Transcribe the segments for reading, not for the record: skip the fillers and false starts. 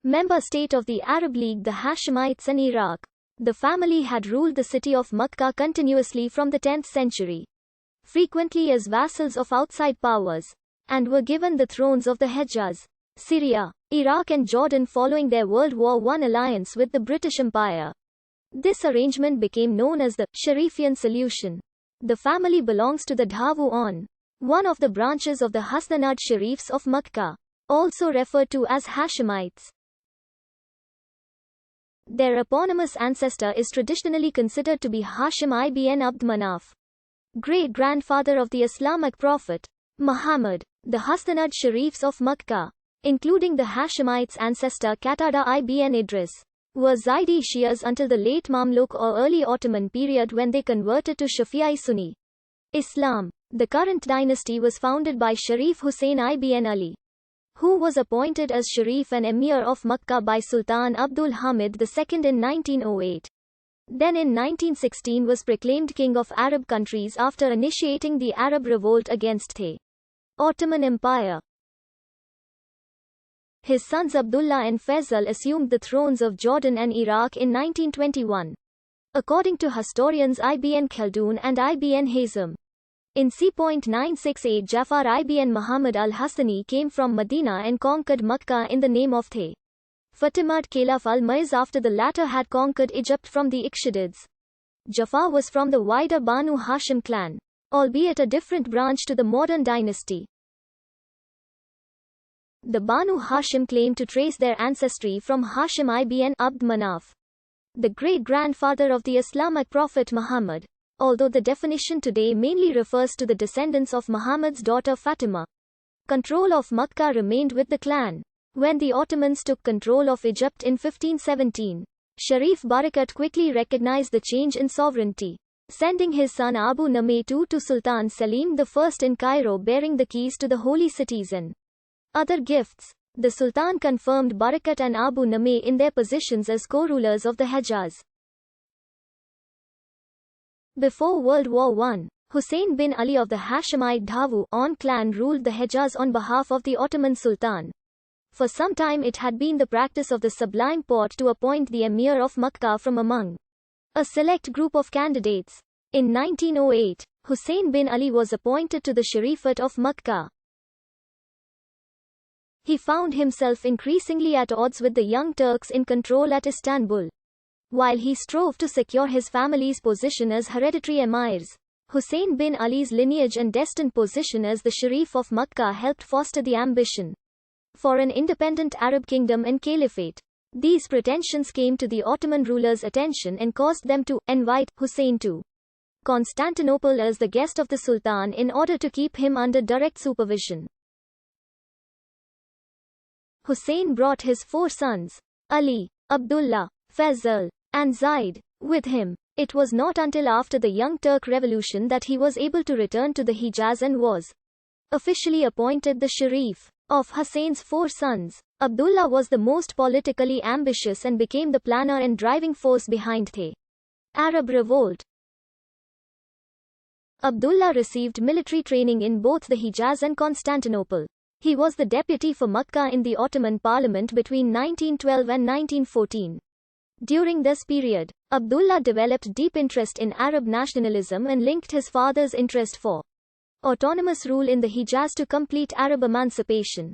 member state of the Arab League, the Hashemites in Iraq. The family had ruled the city of Makkah continuously from the 10th century, frequently as vassals of outside powers, and were given the thrones of the Hejaz, Syria, Iraq and Jordan following their World War I alliance with the British Empire. This arrangement became known as the Sharifian solution. The family belongs to the Dhawu, one of the branches of the Hasnanad Sharifs of Makkah, also referred to as Hashemites. Their eponymous ancestor is traditionally considered to be Hashim ibn Abd Manaf, great-grandfather of the Islamic prophet, Muhammad. The Hasnanad Sharifs of Makkah, including the Hashemites' ancestor Qatada ibn Idris, were Zaidi Shias until the late Mamluk or early Ottoman period when they converted to Shafi'i Sunni Islam. The current dynasty was founded by Sharif Hussein ibn Ali, who was appointed as Sharif and Emir of Makkah by Sultan Abdul Hamid II in 1908. Then in 1916 was proclaimed king of Arab countries after initiating the Arab revolt against the Ottoman Empire. His sons Abdullah and Faisal assumed the thrones of Jordan and Iraq in 1921. According to historians Ibn Khaldun and Ibn Hazm, in c.968 Jafar ibn Muhammad al-Hassani came from Medina and conquered Makkah in the name of the Fatimid Caliph al-Mu'izz after the latter had conquered Egypt from the Ikhshadids. Jafar was from the wider Banu Hashim clan, albeit a different branch to the modern dynasty. The Banu Hashim claim to trace their ancestry from Hashim ibn Abd Manaf, the great-grandfather of the Islamic prophet Muhammad, although the definition today mainly refers to the descendants of Muhammad's daughter Fatima. Control of Makkah remained with the clan. When the Ottomans took control of Egypt in 1517, Sharif Barakat quickly recognized the change in sovereignty, sending his son Abu Nameh to Sultan Selim I in Cairo bearing the keys to the holy cities and other gifts. The Sultan confirmed Barakat and Abu Nameh in their positions as co-rulers of the Hejaz. Before World War I, Hussein bin Ali of the Hashemite Dhawu clan ruled the Hejaz on behalf of the Ottoman Sultan. For some time it had been the practice of the Sublime Porte to appoint the Emir of Makkah from among a select group of candidates. In 1908, Hussein bin Ali was appointed to the Sharifate of Makkah. He found himself increasingly at odds with the Young Turks in control at Istanbul. While he strove to secure his family's position as hereditary emirs, Hussein bin Ali's lineage and destined position as the Sharif of Makkah helped foster the ambition for an independent Arab kingdom and caliphate. These pretensions came to the Ottoman rulers' attention and caused them to invite Hussein to Constantinople as the guest of the Sultan in order to keep him under direct supervision. Hussein brought his 4 sons, Ali, Abdullah, Faisal, and Zaid, with him. It was not until after the Young Turk Revolution that he was able to return to the Hejaz and was officially appointed the Sharif. Of Hussein's 4 sons, Abdullah was the most politically ambitious and became the planner and driving force behind the Arab revolt. Abdullah received military training in both the Hejaz and Constantinople. He was the deputy for Makkah in the Ottoman Parliament between 1912 and 1914. During this period, Abdullah developed deep interest in Arab nationalism and linked his father's interest for autonomous rule in the Hejaz to complete Arab emancipation.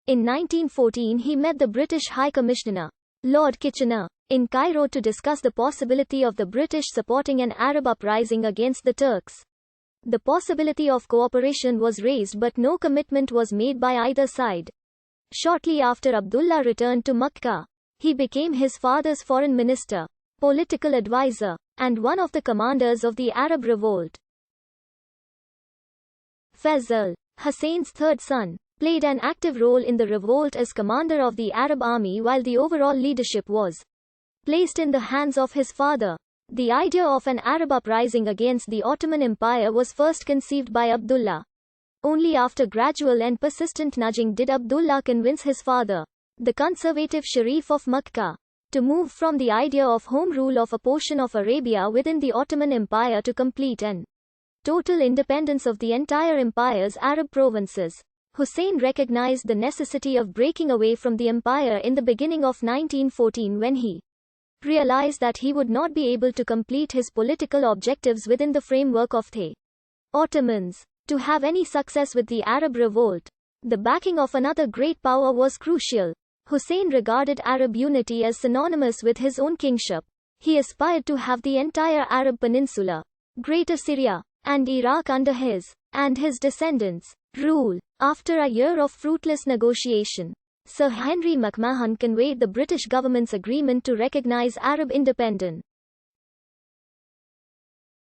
In 1914 he met the British High Commissioner, Lord Kitchener, in Cairo to discuss the possibility of the British supporting an Arab uprising against the Turks. The possibility of cooperation was raised but no commitment was made by either side. Shortly after Abdullah returned to Makkah, he became his father's foreign minister, political advisor, and one of the commanders of the Arab revolt. Faisal, Hussein's 3rd son, played an active role in the revolt as commander of the Arab army while the overall leadership was placed in the hands of his father. The idea of an Arab uprising against the Ottoman Empire was first conceived by Abdullah. Only after gradual and persistent nudging did Abdullah convince his father, the conservative Sharif of Makkah, to move from the idea of home rule of a portion of Arabia within the Ottoman Empire to complete and total independence of the entire empire's Arab provinces. Hussein recognized the necessity of breaking away from the empire in the beginning of 1914 when he realized that he would not be able to complete his political objectives within the framework of the Ottomans. To have any success with the Arab revolt, the backing of another great power was crucial. Hussein regarded Arab unity as synonymous with his own kingship. He aspired to have the entire Arab peninsula, Greater Syria, and Iraq under his and his descendants' rule. After a year of fruitless negotiation, Sir Henry McMahon conveyed the British government's agreement to recognize Arab independence.